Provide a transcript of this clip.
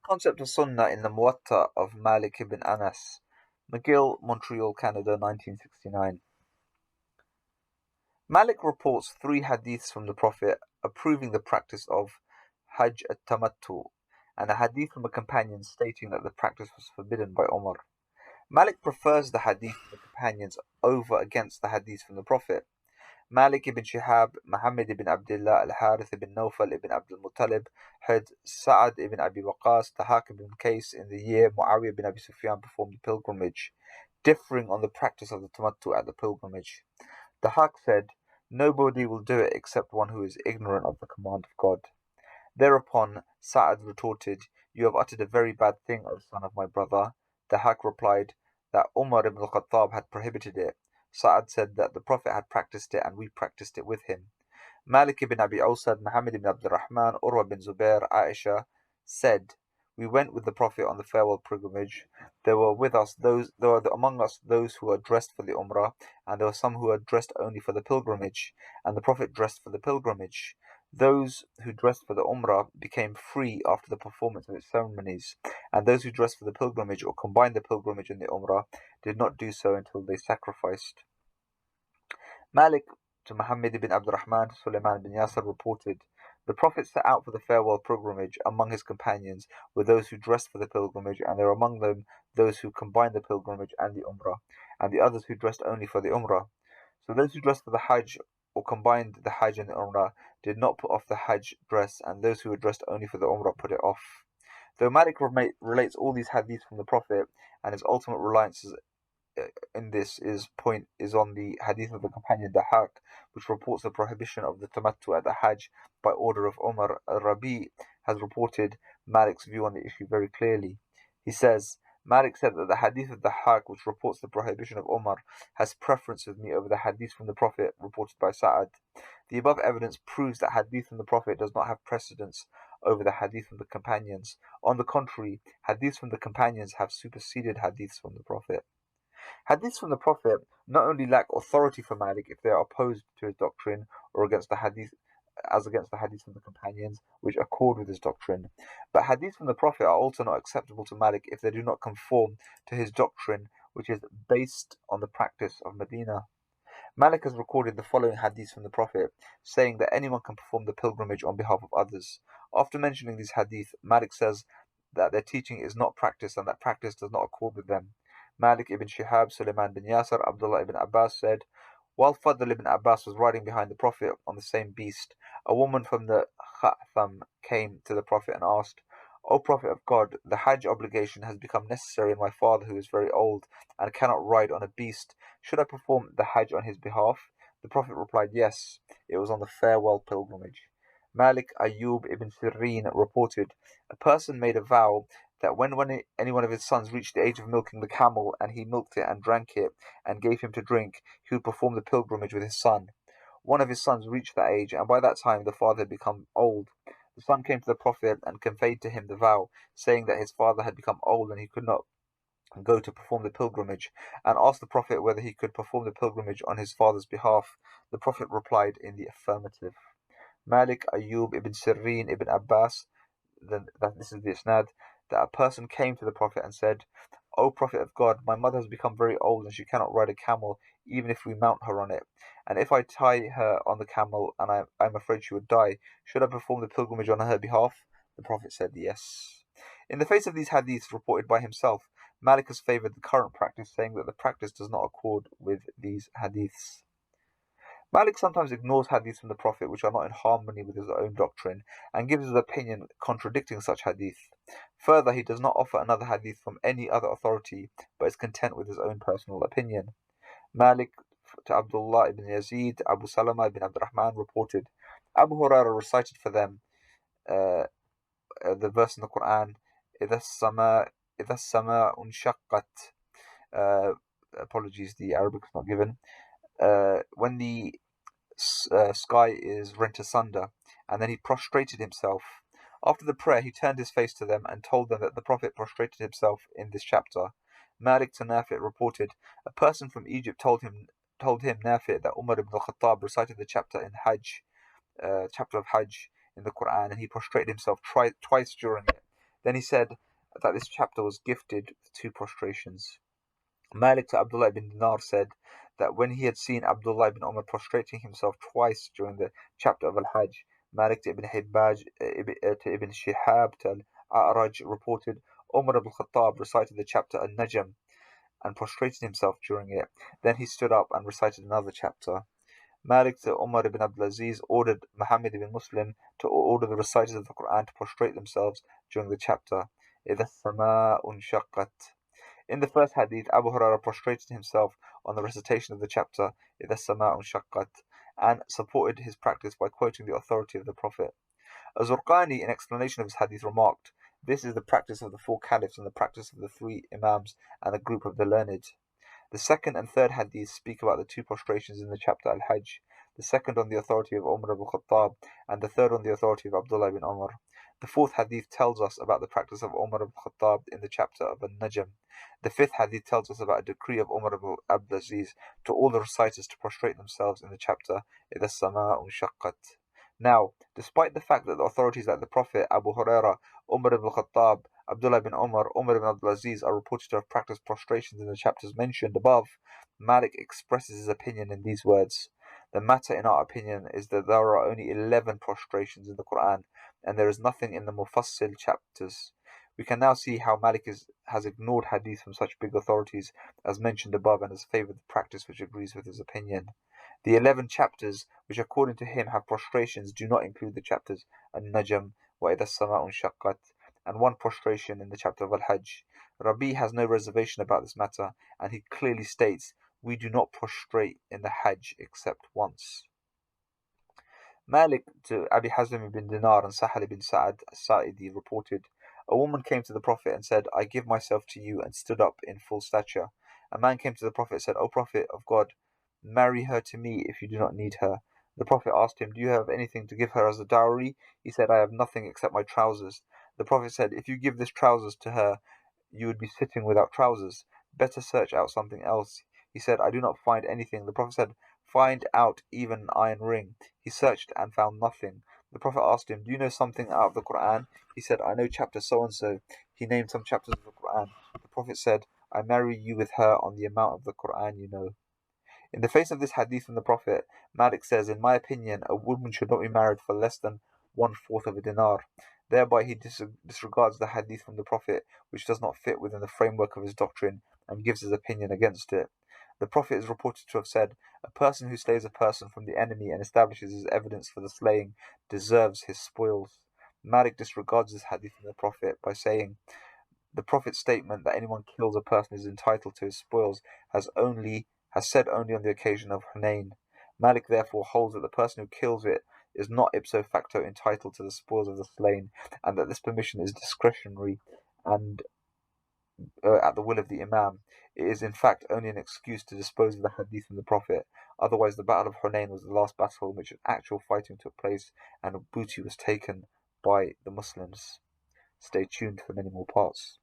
Concept of Sunnah in the Muwatta of Malik ibn Anas. Mcgill, Montreal, Canada, 1969. Malik reports 3 hadiths from the Prophet approving the practice of Hajj at-Tamattu, and a hadith from a companion stating that the practice was forbidden by Umar. Malik prefers the hadith from the companions over against the hadith from the Prophet. Malik ibn Shihab, Muhammad ibn Abdullah, Al-Harith ibn Nawfal ibn Abdul Muttalib had Sa'ad ibn Abi Waqqas, the Hakim ibn Qais in the year Muawiyah ibn Abi Sufyan performed the pilgrimage, differing on the practice of the tamattu at the pilgrimage. The Haq said, "Nobody will do it except one who is ignorant of the command of God." Thereupon Sa'ad retorted, "You have uttered a very bad thing, O son of my brother." The Haq replied that Umar ibn al-Khattab had prohibited it. Sa'ad said that the Prophet had practiced it and we practiced it with him. Malik ibn Abi Awsad, Muhammad ibn Abdurrahman, Urwa bin Zubair, Aisha said, "We went with the Prophet on the farewell pilgrimage. There were among us those who were dressed for the Umrah, and there were some who were dressed only for the pilgrimage, and the Prophet dressed for the pilgrimage. Those who dressed for the Umrah became free after the performance of its ceremonies, and those who dressed for the pilgrimage or combined the pilgrimage and the Umrah did not do so until they sacrificed." Malik to Muhammad ibn Abdurrahman to Sulaiman bin Yasir reported, "The Prophet set out for the farewell pilgrimage. Among his companions were those who dressed for the pilgrimage, and there were among them those who combined the pilgrimage and the Umrah, and the others who dressed only for the Umrah. So those who dressed for the Hajj or combined the Hajj and the Umrah did not put off the Hajj dress, and those who were dressed only for the Umrah put it off." Though Malik relates all these hadiths from the Prophet, and his ultimate reliance in this point is on the hadith of the companion Dahaq, which reports the prohibition of the tamattu at the Hajj by order of Umar. Al-Rabi has reported Malik's view on the issue very clearly. He says, "Malik said that the hadith of Dahaq, which reports the prohibition of Umar, has preference with me over the hadith from the Prophet reported by Sa'ad. The above evidence proves that hadith from the Prophet does not have precedence over the hadith from the companions. On the contrary, hadiths from the companions have superseded hadiths from the Prophet." Hadiths from the Prophet not only lack authority for Malik if they are opposed to his doctrine or against the hadith from the companions, which accord with his doctrine, but hadiths from the Prophet are also not acceptable to Malik if they do not conform to his doctrine, which is based on the practice of Medina. Malik has recorded the following hadiths from the Prophet, saying that anyone can perform the pilgrimage on behalf of others. After mentioning these hadith, Malik says that their teaching is not practice and that practice does not accord with them. Malik ibn Shihab, Sulaiman bin Yasir, Abdullah ibn Abbas said, while Fadl ibn Abbas was riding behind the Prophet on the same beast, a woman from the Khatham came to the Prophet and asked, "O Prophet of God, the Hajj obligation has become necessary in my father who is very old and cannot ride on a beast. Should I perform the Hajj on his behalf?" The Prophet replied, "Yes, it was on the farewell pilgrimage." Malik Ayyub ibn Sirrin reported, a person made a vow that when any one of his sons reached the age of milking the camel, and he milked it and drank it, and gave him to drink, he would perform the pilgrimage with his son. One of his sons reached that age, and by that time the father had become old. The son came to the Prophet and conveyed to him the vow, saying that his father had become old and he could not go to perform the pilgrimage, and asked the Prophet whether he could perform the pilgrimage on his father's behalf. The Prophet replied in the affirmative. Malik Ayyub ibn Sirrin ibn Abbas, this is the isnad, that a person came to the Prophet and said, "O Prophet of God, my mother has become very old and she cannot ride a camel even if we mount her on it. And if I tie her on the camel and I'm afraid she would die, should I perform the pilgrimage on her behalf?" The Prophet said yes. In the face of these hadiths reported by himself, Malik has favoured the current practice, saying that the practice does not accord with these hadiths. Malik sometimes ignores hadiths from the Prophet which are not in harmony with his own doctrine and gives his opinion contradicting such hadith. Further, he does not offer another hadith from any other authority but is content with his own personal opinion. Malik to Abdullah ibn Yazid, Abu Salama ibn Abdurrahman reported, Abu Hurairah recited for them the verse in the Qur'an, إِذَا السَّمَاءُ انشَقَّتْ. Apologies, the Arabic is not given. When the sky is rent asunder, and then he prostrated himself. After the prayer, he turned his face to them and told them that the Prophet prostrated himself in this chapter. Malik to Nafi' reported, a person from Egypt told him Nafi' that Umar ibn al-Khattab recited the chapter of Hajj in the Qur'an, and he prostrated himself twice during it. Then he said that this chapter was gifted with 2 prostrations. Malik to Abdullah ibn Dinar said that when he had seen Abdullah ibn Umar prostrating himself twice during the chapter of Al-Hajj, Malik to Ibn Hibbaj, to Ibn Shihab to Al-A'raj reported Umar ibn Khattab recited the chapter An-Najm and prostrated himself during it. Then he stood up and recited another chapter. Malik to Umar ibn Abdulaziz ordered Muhammad ibn Muslim to order the reciters of the Qur'an to prostrate themselves during the chapter إِذَا السَّمَاءُ انشَقَّتْ. In the first hadith, Abu Hurairah prostrated himself on the recitation of the chapter إِذَا السَّمَاءُ انشَقَّتْ and supported his practice by quoting the authority of the Prophet. Az-Zurqani, in explanation of his hadith, remarked, "This is the practice of the 4 caliphs and the practice of the 3 imams and a group of the learned." The second and third hadiths speak about the 2 prostrations in the chapter Al-Hajj, the second on the authority of Umar ibn Khattab, and the third on the authority of Abdullah ibn Umar. The 4th hadith tells us about the practice of Umar ibn Khattab in the chapter of An-Najm. The 5th hadith tells us about a decree of Umar ibn Abdulaziz to all the reciters to prostrate themselves in the chapter إِذَا السَّمَاءُ انشَقَّتْ. Now, despite the fact that the authorities like the Prophet, Abu Hurairah, Umar ibn Khattab, Abdullah ibn Umar, Umar ibn Abdulaziz are reported to have practiced prostrations in the chapters mentioned above, Malik expresses his opinion in these words: "The matter, in our opinion, is that there are only 11 prostrations in the Qur'an, and there is nothing in the Mufassil chapters." We can now see how Malik has ignored hadith from such big authorities as mentioned above and has favored the practice which agrees with his opinion. The 11 chapters, which according to him have prostrations, do not include the chapters An-Najm, وَإِذَا السَّمَاءُ انشَقَّتْ, and 1 prostration in the chapter of Al-Hajj. Rabi has no reservation about this matter, and he clearly states, "We do not prostrate in the Hajj except once." Malik to Abi Hazm ibn Dinar and Sahal ibn Sa'ad as-Sa'idi reported, "A woman came to the Prophet and said, 'I give myself to you,' and stood up in full stature. A man came to the Prophet and said, 'O Prophet of God, marry her to me if you do not need her.' The Prophet asked him, 'Do you have anything to give her as a dowry?' He said, 'I have nothing except my trousers.' The Prophet said, 'If you give this trousers to her, you would be sitting without trousers. Better search out something else.' He said, 'I do not find anything.' The Prophet said, 'Find out even an iron ring.' He searched and found nothing. The Prophet asked him, 'Do you know something out of the Qur'an?' He said, 'I know chapter so-and-so.' He named some chapters of the Qur'an. The Prophet said, 'I marry you with her on the amount of the Qur'an you know.'" In the face of this hadith from the Prophet, Malik says, "In my opinion, a woman should not be married for less than 1/4 of a dinar." Thereby he disregards the hadith from the Prophet, which does not fit within the framework of his doctrine, and gives his opinion against it. The Prophet is reported to have said, "A person who slays a person from the enemy and establishes his evidence for the slaying deserves his spoils." Malik disregards this hadith from the Prophet by saying, "The Prophet's statement that anyone kills a person is entitled to his spoils has said only on the occasion of Hunayn." Malik therefore holds that the person who kills it is not ipso facto entitled to the spoils of the slain, and that this permission is discretionary and at the will of the Imam. It is in fact only an excuse to dispose of the hadith from the Prophet. Otherwise, the Battle of Hunayn was the last battle in which actual fighting took place and booty was taken by the Muslims. Stay tuned for many more parts.